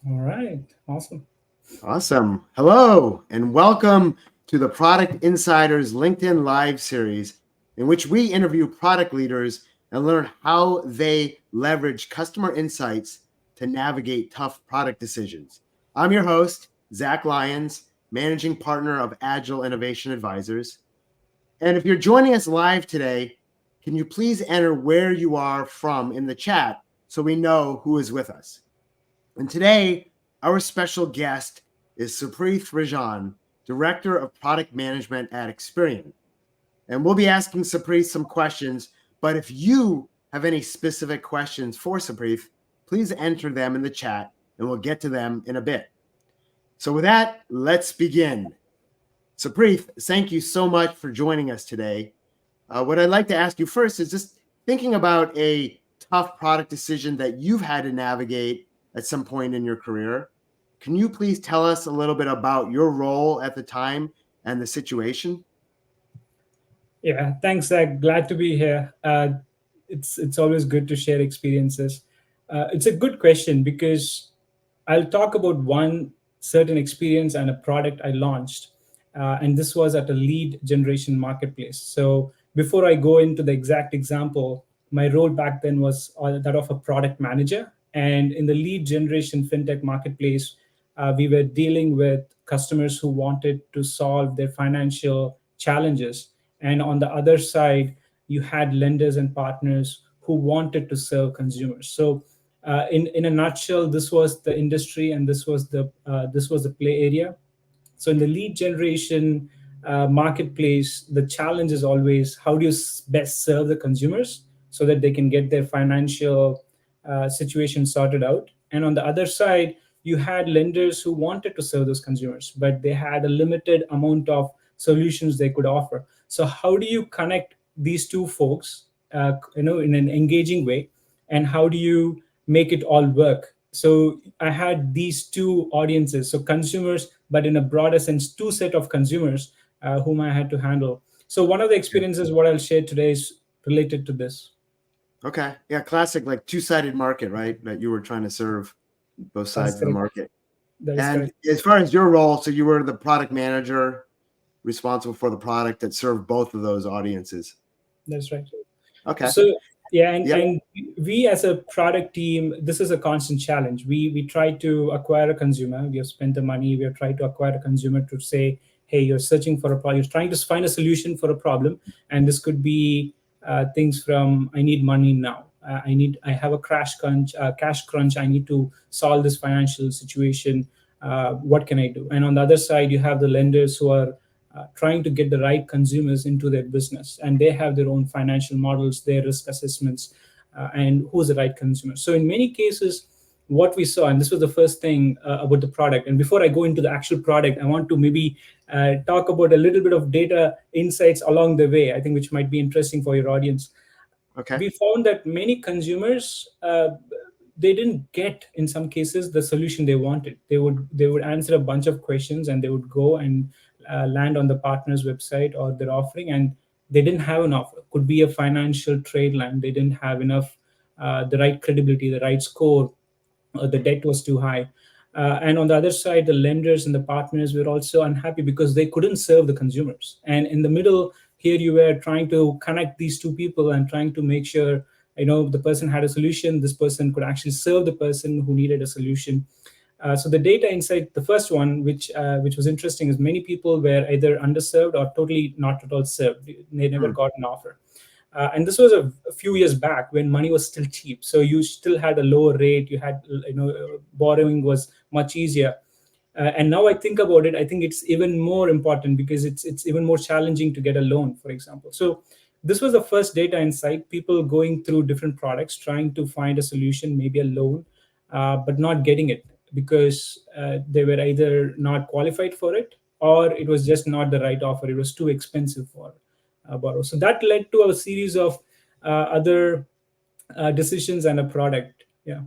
All right. Awesome. Awesome. Hello, and welcome to the Product Insiders LinkedIn Live series, in which we interview product leaders and learn how they leverage customer insights to navigate tough product decisions. I'm your host, Zach Lyons, managing partner of Agile Innovation Advisors. And if you're joining us live today, can you please enter where you are from in the chat so we know who is with us? And today, our special guest is Supreeth Rajan, Director of Product Management at Experian. And we'll be asking Supreeth some questions, but if you have any specific questions for Supreeth, please enter them in the chat and we'll get to them in a bit. So with that, let's begin. Supreeth, thank you so much for joining us today. What I'd like to ask you first is just thinking about a tough product decision that you've had to navigate at some point in your career. Can you please tell us a little bit about your role at the time and the situation? Yeah. Thanks, Zach. Glad to be here. It's always good to share experiences. It's a good question because I'll talk about one certain experience and a product I launched, and this was at a lead generation marketplace. So before I go into the exact example, my role back then was that of a product manager, and in the lead generation fintech marketplace, we were dealing with customers who wanted to solve their financial challenges, and on the other side you had lenders and partners who wanted to serve consumers. So in a nutshell, this was the industry and this was the play area. So in the lead generation marketplace, the challenge is always how do you best serve the consumers so that they can get their financial situation sorted out. And on the other side, you had lenders who wanted to serve those consumers, but they had a limited amount of solutions they could offer. So how do you connect these two folks, in an engaging way, and how do you make it all work? So I had these two audiences, so consumers, but in a broader sense, two set of consumers whom I had to handle. So one of the experiences what I'll share today is related to this. Okay. Yeah, classic like two-sided market, right? That you were trying to serve both That's sides of the correct. market. That is And correct. as far as your role, so you were the product manager responsible for the product that served both of those audiences. That's right. Okay. So yeah, and Yep. and we as a product team, this is a constant challenge. We try to acquire a consumer. We have spent the money. We have tried to acquire a consumer to say, hey, you're searching for a problem. You're trying to find a solution for a problem, and this could be things from I need money now. I have a cash crunch. I need to solve this financial situation. What can I do? And on the other side, you have the lenders who are trying to get the right consumers into their business, and they have their own financial models, their risk assessments, and who's the right consumer. So in many cases, what we saw, and this was the first thing about the product, and before I go into the actual product, I want to maybe talk about a little bit of data insights along the way, I think, which might be interesting for your audience. Okay. We found that many consumers, they didn't get, in some cases, the solution they wanted. They would answer a bunch of questions and they would go and land on the partner's website or their offering, and they didn't have an offer. Could be a financial trade line. They didn't have enough, the right credibility, the right score, or the debt was too high. And on the other side, the lenders and the partners were also unhappy because they couldn't serve the consumers. And in the middle, here you were trying to connect these two people and trying to make sure, the person had a solution. This person could actually serve the person who needed a solution. So the data insight, the first one, which was interesting, is many people were either underserved or totally not at all served. They never Hmm. got an offer. And this was a few years back when money was still cheap, so you still had a lower rate. You had, borrowing was much easier. And now I think about it, I think it's even more important because it's even more challenging to get a loan, for example. So this was the first data insight: people going through different products, trying to find a solution, maybe a loan, but not getting it because they were either not qualified for it, or it was just not the right offer. It was too expensive for borrow. So that led to a series of other decisions and a product. Yeah.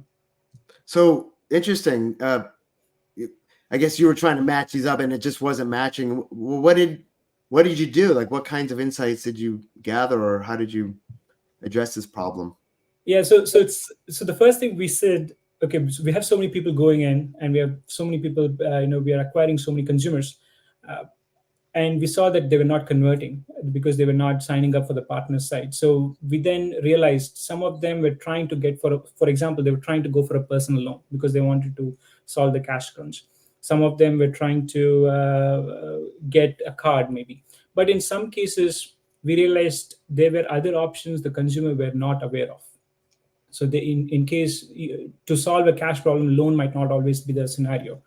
So interesting. I guess you were trying to match these up and it just wasn't matching. What did you do? Like what kinds of insights did you gather or how did you address this problem? Yeah. So the first thing we said. okay, so we have so many people going in, and we have so many people, we are acquiring so many consumers, uh, and we saw that they were not converting because they were not signing up for the partner side. So we then realized some of them were trying to get for example, they were trying to go for a personal loan because they wanted to solve the cash crunch. Some of them were trying to get a card maybe, but in some cases we realized there were other options the consumer were not aware of. So in case to solve a cash problem, loan might not always be the scenario.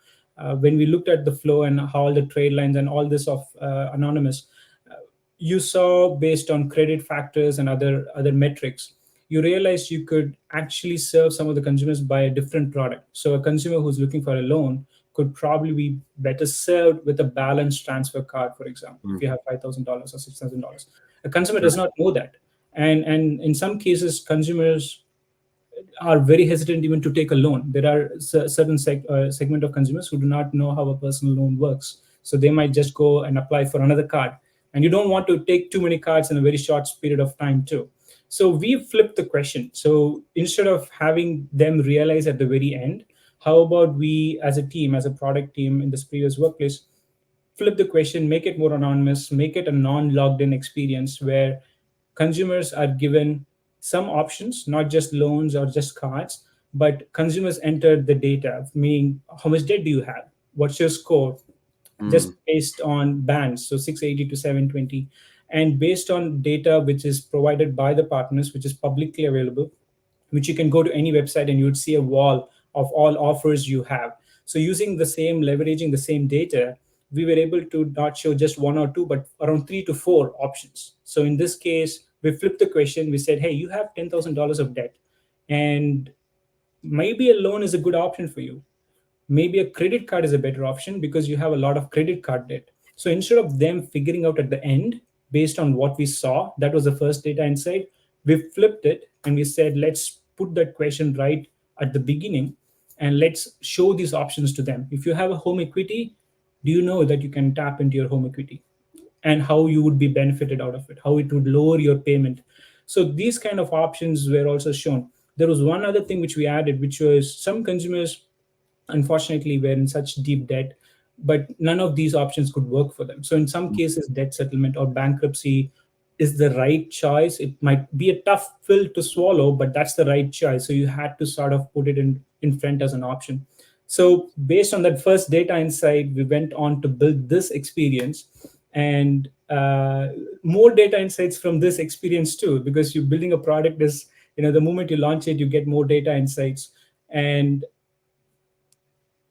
When we looked at the flow and how all the trade lines and all this of anonymous, uh, you saw based on credit factors and other metrics, you realized you could actually serve some of the consumers by a different product. So a consumer who's looking for a loan could probably be better served with a balance transfer card, for example, if Mm, you have $5,000 or $6,000. A consumer sure. does not know that, and in some cases consumers are very hesitant even to take a loan. There are certain segment of consumers who do not know how a personal loan works, so they might just go and apply for another card, and you don't want to take too many cards in a very short period of time too. So we flipped the question. So instead of having them realize at the very end, how about we as a team, as a product team in this previous workplace, flip the question, make it more anonymous, make it a non-logged in experience where consumers are given some options, not just loans or just cards, but consumers enter the data, meaning how much debt do you have? What's your score? Mm, Just based on bands, so 680 to 720. And based on data which is provided by the partners, which is publicly available, which you can go to any website and you would see a wall of all offers you have. So using the same, leveraging the same data, we were able to not show just one or two, but around 3 to 4 options. So in this case, we flipped the question. We said, hey, you have $10,000 of debt, and maybe a loan is a good option for you. Maybe a credit card is a better option because you have a lot of credit card debt. So instead of them figuring out at the end based on what we saw, that was the first data insight, we flipped it and we said, let's put that question right at the beginning and let's show these options to them. If you have a home equity, do you know that you can tap into your home equity and how you would be benefited out of it, how it would lower your payment? So these kind of options were also shown. There was one other thing which we added, which was some consumers unfortunately were in such deep debt, but none of these options could work for them. So in some cases debt settlement or bankruptcy is the right choice. It might be a tough pill to swallow, but that's the right choice, so you had to sort of put it in front as an option. So based on that first data insight, we went on to build this experience, and more data insights from this experience too, because you're building a product is, the moment you launch it, you get more data insights. And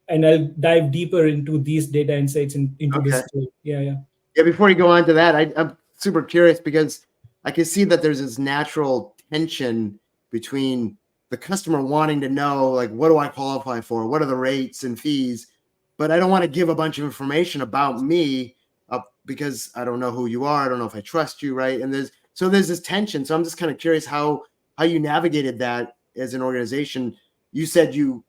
I'll dive deeper into these data insights into Okay. this tool. Yeah, yeah, Yeah, before you go on to that, I'm super curious because I can see that there's this natural tension between the customer wanting to know, like, what do I qualify for? What are the rates and fees? But I don't want to give a bunch of information about me because I don't know who you are. I don't know if I trust you, right? And there's this tension. So I'm just kind of curious how you navigated that as an organization. You said you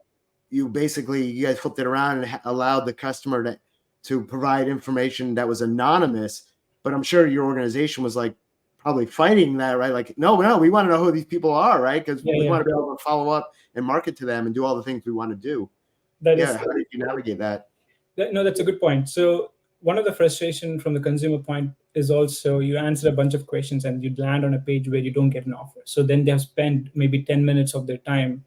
basically you guys flipped it around and allowed the customer to provide information that was anonymous, but I'm sure your organization was like probably fighting that, right? Like, no, we want to know who these people are, right? Because yeah, we yeah. want to be able to follow up and market to them and do all the things we want to do. That Yeah, is how did you navigate that? no, that's a good point. So one of the frustration from the consumer point is also you answer a bunch of questions and you land on a page where you don't get an offer. So then they have spent maybe 10 minutes of their time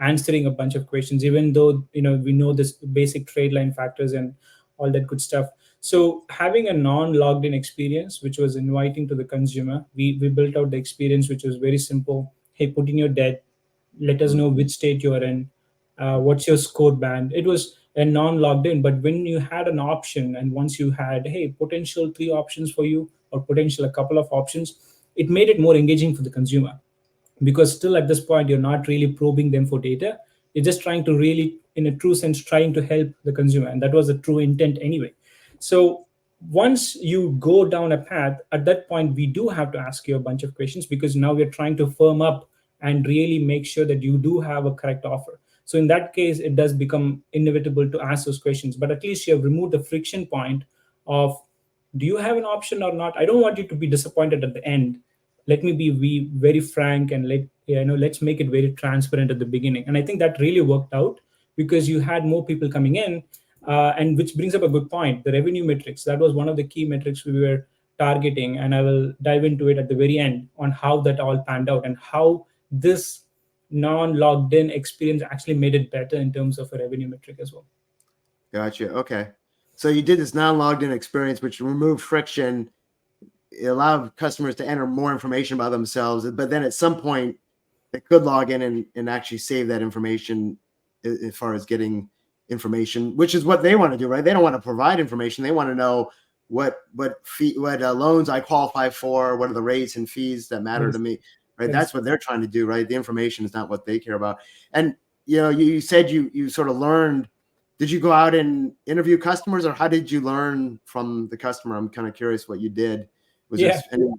answering a bunch of questions, even though we know this basic trade line factors and all that good stuff. So having a non-logged in experience, which was inviting to the consumer, we built out the experience, which was very simple. Hey, put in your debt, let us know which state you are in, what's your score band. It was a non-logged in, but when you had an option, and once you had, hey, potential 3 options for you or potential a couple of options, it made it more engaging for the consumer, because still at this point you're not really probing them for data. You're just trying to really, in a true sense, trying to help the consumer, and that was the true intent anyway. So once you go down a path, at that point we do have to ask you a bunch of questions, because now we're trying to firm up and really make sure that you do have a correct offer. So in that case it does become inevitable to ask those questions, but at least you have removed the friction point of, do you have an option or not? I don't want you to be disappointed at the end. let me be very frank, and let's make it very transparent at the beginning. And I think that really worked out because you had more people coming in, and which brings up a good point, the revenue metrics. That was one of the key metrics we were targeting, and I will dive into it at the very end on how that all panned out and how this non-logged in experience actually made it better in terms of a revenue metric as well. Gotcha. Okay. So you did this non-logged in experience, which removed friction. It allowed customers to enter more information about themselves, but then at some point they could log in and actually save that information as far as getting information, which is what they want to do, right? They don't want to provide information. They want to know what loans I qualify for, what are the rates and fees that matter to Yes. me, right? Yes. That's what they're trying to do, right? The information is not what they care about. And you said you sort of learned. Did you go out and interview customers, or how did you learn from the customer? I'm kind of curious what you did. Was there Yeah. any?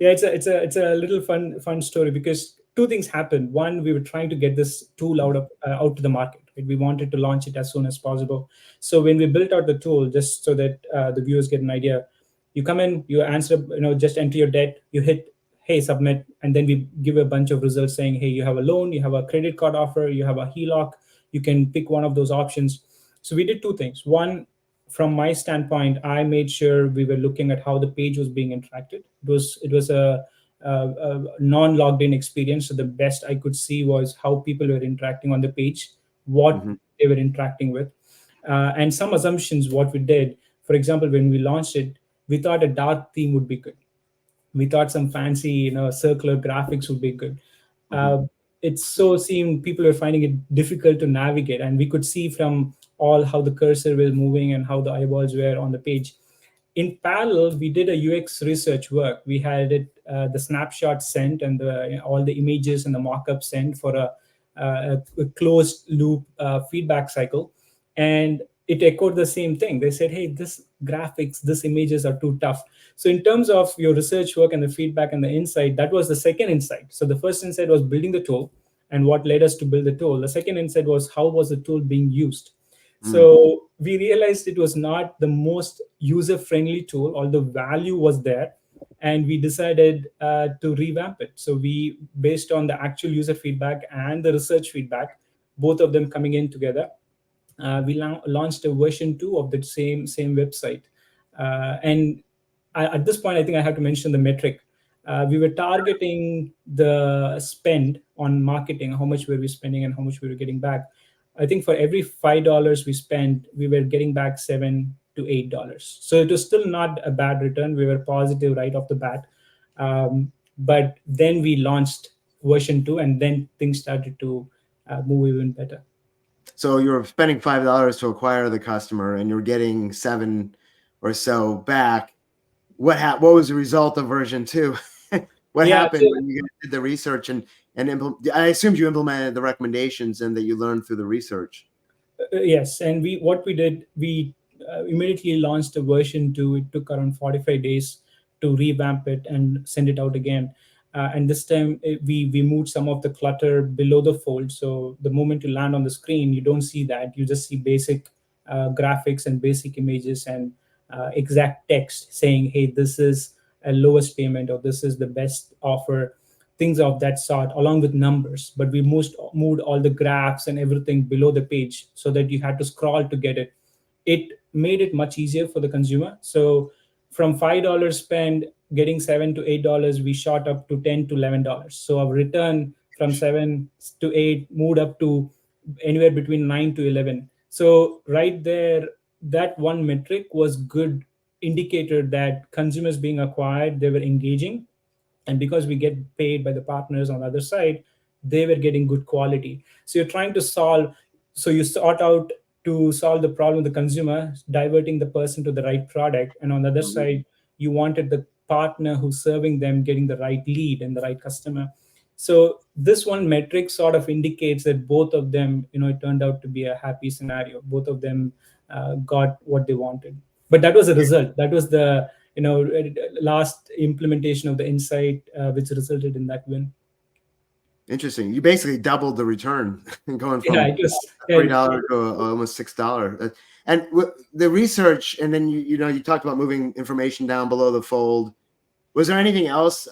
Yeah, it's a little fun story because two things happened. One, we were trying to get this tool out to the market. Right? We wanted to launch it as soon as possible. So when we built out the tool, just so that the viewers get an idea, you come in, you answer, just enter your debt, you hit hey submit, and then we give a bunch of results saying hey, you have a loan, you have a credit card offer, you have a HELOC, you can pick one of those options. So we did two things. One, from my standpoint, I made sure we were looking at how the page was being interacted. It was a non-logged in experience, so the best I could see was how people were interacting on the page, what Mm-hmm, they were interacting with, and some assumptions. What we did, for example, when we launched it, we thought a dark theme would be good. We thought some fancy, circular graphics would be good. mm-hmm, uh, it so seemed people were finding it difficult to navigate, and we could see from all how the cursor was moving and how the eyeballs were on the page. In parallel, we did a UX research work. We had the snapshot sent and all the images and the mock-up sent for a closed loop feedback cycle, and it echoed the same thing. They said, "Hey, this graphics, this images are too tough." So, in terms of your research work and the feedback and the insight, that was the second insight. So, the first insight was building the tool and what led us to build the tool. The second insight was how was the tool being used. mm. So we realized it was not the most user-friendly tool, although value was there, and we decided to revamp it. So we, based on the actual user feedback and the research feedback, both of them coming in together, we launched a version 2 of the same website. And at this point, I think I have to mention the metric. We were targeting the spend on marketing, how much were we spending and how much we were getting back. I think for every $5 we spent, we were getting back $7 to $8. So it was still not a bad return. We were positive right off the bat. But then we launched version 2, and then things started to move even better. So you're spending $5 to acquire the customer, and you're getting 7 or so back. What was the result of version 2? What Yeah, happened when you did the research I assumed you implemented the recommendations and that you learned through the research. yes, and we did, we immediately launched a version 2. It took around 45 days to revamp it and send it out again. And this time we moved some of the clutter below the fold. So the moment you land on the screen, you don't see that. You just see basic graphics and basic images and exact text saying, "Hey, this is a lowest payment," or "This is the best offer," things of that sort, along with numbers. But we moved all the graphs and everything below the page so that you had to scroll to get it. It made it much easier for the consumer. So from $5 spend, getting $7 to $8, we shot up to $10 to $11. So our return from 7 to 8 moved up to anywhere between 9 to 11. So right there, that one metric was good indicator that consumers being acquired, they were engaging, and because we get paid by the partners on the other side, they were getting good quality. So you're trying to solve, so you sort out to solve the problem of the consumer, diverting the person to the right product, and on the other Mhm. side, you wanted the partner who's serving them getting the right lead and the right customer. So this one metric sort of indicates that both of them, it turned out to be a happy scenario. Both of them got what they wanted. But that was a result. That was the last implementation of the insight, which resulted in that win. Interesting. You basically doubled the return, going Yeah, from it was. $3 to almost $6. And the research, and then you talked about moving information down below the fold. Was there anything else?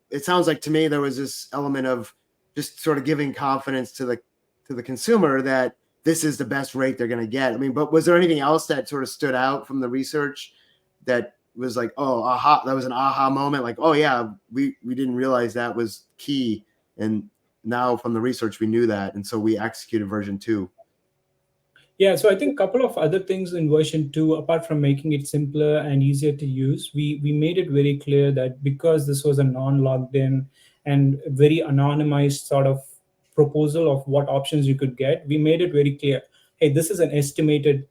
It sounds like to me there was this element of just sort of giving confidence to the consumer that this is the best rate they're going to get. I mean, but was there anything else that sort of stood out from the research that was like, oh, aha, that was an aha moment? Like, oh yeah, we didn't realize that was key, and now from the research we knew that, and so we executed version 2. Yeah, so I think a couple of other things in version 2, apart from making it simpler and easier to use, we made it very clear that because this was a non-logged in and very anonymized sort of proposal of what options you could get, we made it very clear, hey, this is an estimated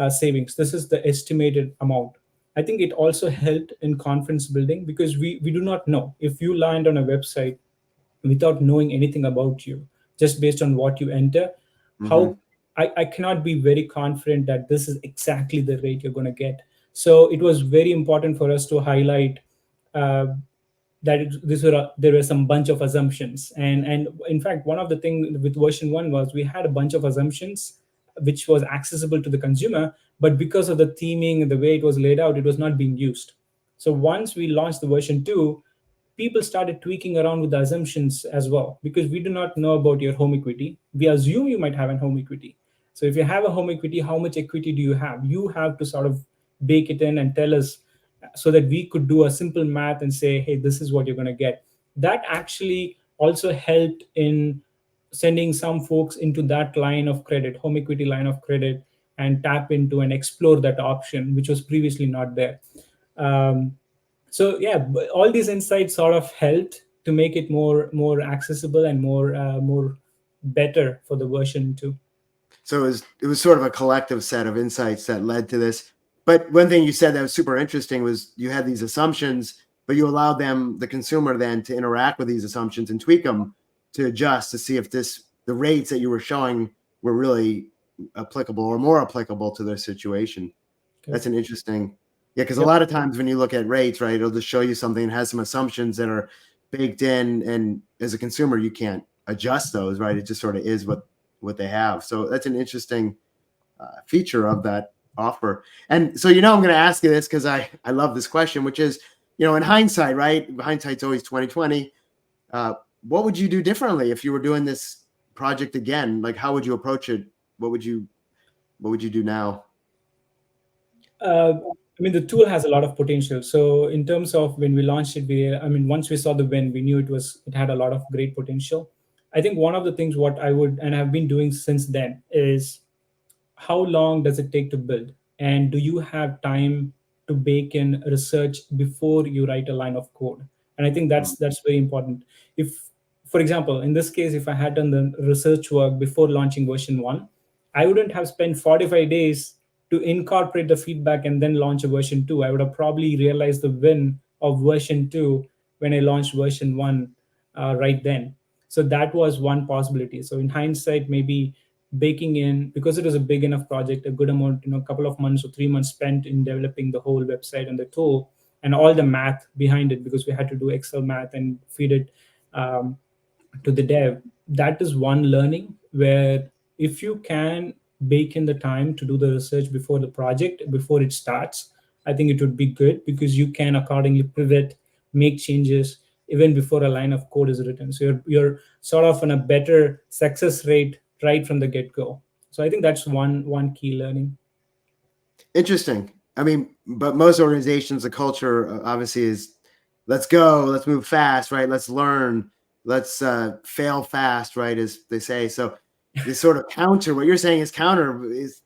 savings. This is the estimated amount. I think it also helped in confidence building because we do not know if you land on a website without knowing anything about you, just based on what you enter, Mm-hmm. how I cannot be very confident that this is exactly the rate you're going to get. So it was very important for us to highlight uh, that there were some bunch of assumptions, and in fact one of the things with version 1 was we had a bunch of assumptions which was accessible to the consumer, but because of the theming and the way it was laid out, it was not being used. So once we launched the version 2, people started tweaking around with the assumptions as well, because we do not know about your home equity. We assume you might have a home equity. So if you have a home equity, how much equity do you have? You have to sort of bake it in and tell us, so that we could do a simple math and say, hey, this is what you're going to get. That actually also helped in sending some folks into that line of credit, home equity line of credit, and tap into and explore that option, which was previously not there. Um, so yeah, all these insights sort of helped to make it more accessible and more better for the version 2. So it was sort of a collective set of insights that led to this. But one thing you said that was super interesting was you had these assumptions, but you allowed them, the consumer, then to interact with these assumptions and tweak them to adjust to see if the rates that you were showing were really applicable or more applicable to their situation. Okay. That's an interesting, yeah, because a Yep. lot of times when you look at rates, right, it'll just show you something that has some assumptions that are baked in, and as a consumer, you can't adjust those, right? It just sort of is what they have. So that's an interesting feature of that offer. And so, I'm going to ask you this because I love this question, which is, in hindsight, right? Hindsight's always 2020. Uh, what would you do differently if you were doing this project again? Like, how would you approach it? What would you What would you do now? uh, I mean, the tool has a lot of potential. So in terms of when we launched it, I mean, once we saw the win, we knew it had a lot of great potential. I think one of the things what I would and have been doing since then is, how long does it take to build, and do you have time to bake in research before you write a line of code? And I think that's very important. If, for example, in this case, if I had done the research work before launching version 1, I wouldn't have spent 45 days to incorporate the feedback and then launch a version 2. I would have probably realized the win of version 2 when I launched version 1 right then. So that was one possibility. So in hindsight, maybe baking in, because it was a big enough project, a good amount, a couple of months or 3 months spent in developing the whole website and the tool and all the math behind it, because we had to do Excel math and feed it um, to the dev. That is one learning where, if you can bake in the time to do the research before the project, before it starts, I think it would be good, because you can accordingly pivot, make changes even before a line of code is written. So you're sort of on a better success rate right from the get-go. So I think that's one key learning. Interesting. I mean, but most organizations, the culture obviously is, let's go, let's move fast, right? Let's learn, let's fail fast, right? As they say. So this sort of counter, what you're saying is counter, is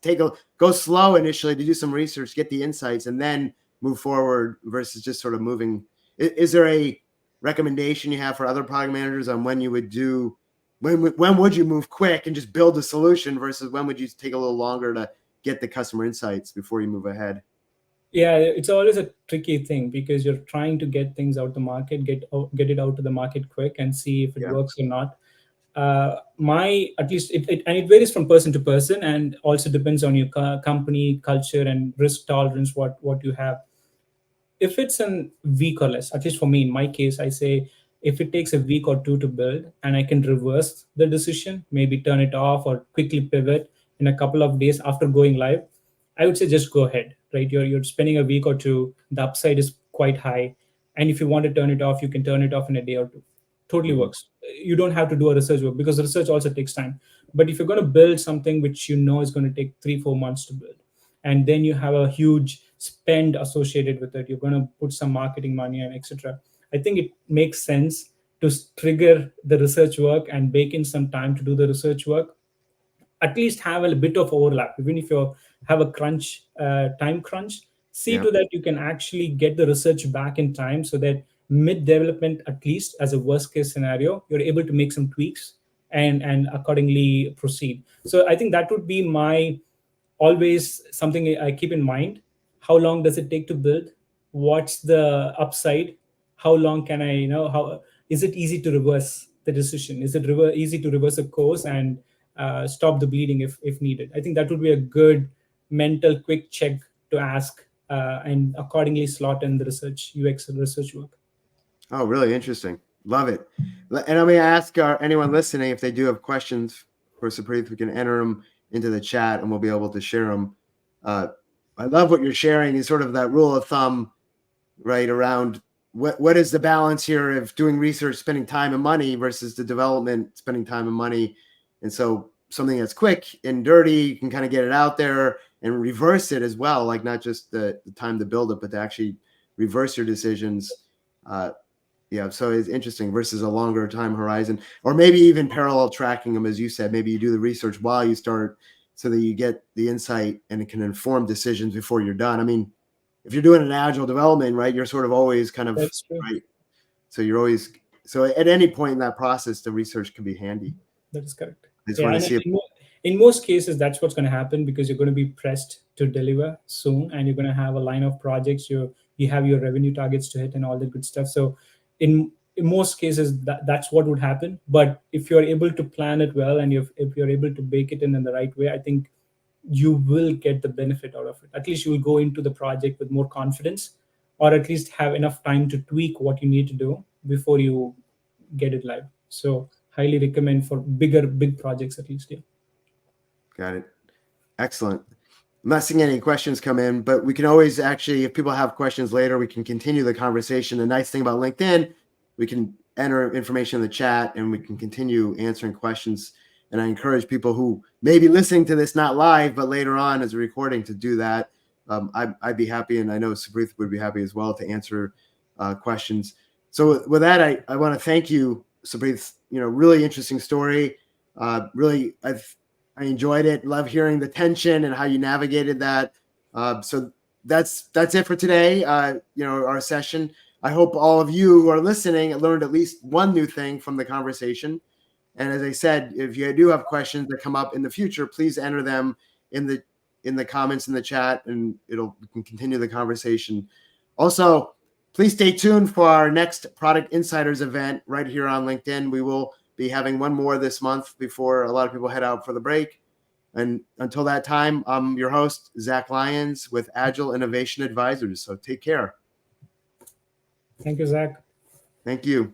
go slow initially to do some research, get the insights, and then move forward versus just sort of moving. Is there a recommendation you have for other product managers on when you would do, when would you move quick and just build a solution versus when would you take a little longer to get the customer insights before you move ahead? Yeah, it's always a tricky thing, because you're trying to get things out the market, get it out to the market quick and see if it Yeah. works or not. My At least and it varies from person to person, and also depends on your company culture and risk tolerance, what you have. If it's a week or less, at least for me, in my case, I say, if it takes a week or two to build and I can reverse the decision, maybe turn it off or quickly pivot in a couple of days after going live, I would say just go ahead, right? You're spending a week or two, the upside is quite high. And if you want to turn it off, you can turn it off in a day or two. Totally Mhm. works. You don't have to do a research work because research also takes time. But if you're going to build something which you know is going to take 3 4 months to build, and then you have a huge spend associated with it, you're going to put some marketing money and etc. I think it makes sense to trigger the research work and bake in some time to do the research work. At least have a bit of overlap, even if you have a crunch, time crunch. See Yeah. to that you can actually get the research back in time, so that mid development, at least as a worst case scenario, you're able to make some tweaks and accordingly proceed. So I think that would be my, always something I keep in mind. How long does it take to build? What's the upside? How long can I, how is it easy to reverse the decision? Is it easy to reverse a course and stop the bleeding if needed? I think that would be a good mental quick check to ask, and accordingly slot in the research, UX research work. Oh, really interesting. Love it. And let me ask anyone listening if they do have questions for Supreeth, we can enter them into the chat and we'll be able to share them. Uh, I love what you're sharing is sort of that rule of thumb, right, around what is the balance here of doing research, spending time and money versus the development, spending time and money. And so something that's quick and dirty, you can kind of get it out there and reverse it as well, like not just the time to build it, but to actually reverse your decisions. Yeah, so it's interesting versus a longer time horizon, or maybe even parallel tracking them, as you said. Maybe you do the research while you start, so that you get the insight and it can inform decisions before you're done. I mean, if you're doing an agile development, right, you're sort of always kind of That's true. right. So you're always so at any point in that process, the research can be handy. That is correct. I just Yeah, want to and see if in most cases, that's what's going to happen, because you're going to be pressed to deliver soon, and you're going to have a line of projects. You have your revenue targets to hit and all that good stuff. So, in most cases, that's what would happen. But if you're able to plan it well, and if you're able to bake it in the right way, I think you will get the benefit out of it. At least you will go into the project with more confidence, or at least have enough time to tweak what you need to do before you get it live. So highly recommend for big projects at least. Yeah. got it. Excellent. I'm not seeing any questions come in, but we can always actually, if people have questions later, we can continue the conversation. The nice thing about LinkedIn, we can enter information in the chat and we can continue answering questions. And I encourage people who may be listening to this not live, but later on as a recording to do that. I'd be happy, and I know Supreeth would be happy as well to answer questions. So with that, I want to thank you, Supreeth. Really interesting story. Really, I enjoyed it. Love hearing the tension and how you navigated that. So that's it for today. Our session. I hope all of you who are listening learned at least one new thing from the conversation. And as I said, if you do have questions that come up in the future, please enter them in the comments in the chat, and we can continue the conversation. Also, please stay tuned for our next Product Insiders event right here on LinkedIn. We will be having one more this month before a lot of people head out for the break. And until that time, I'm your host, Zach Lyons with Agile Innovation Advisors. So take care. Thank you, Zach. Thank you.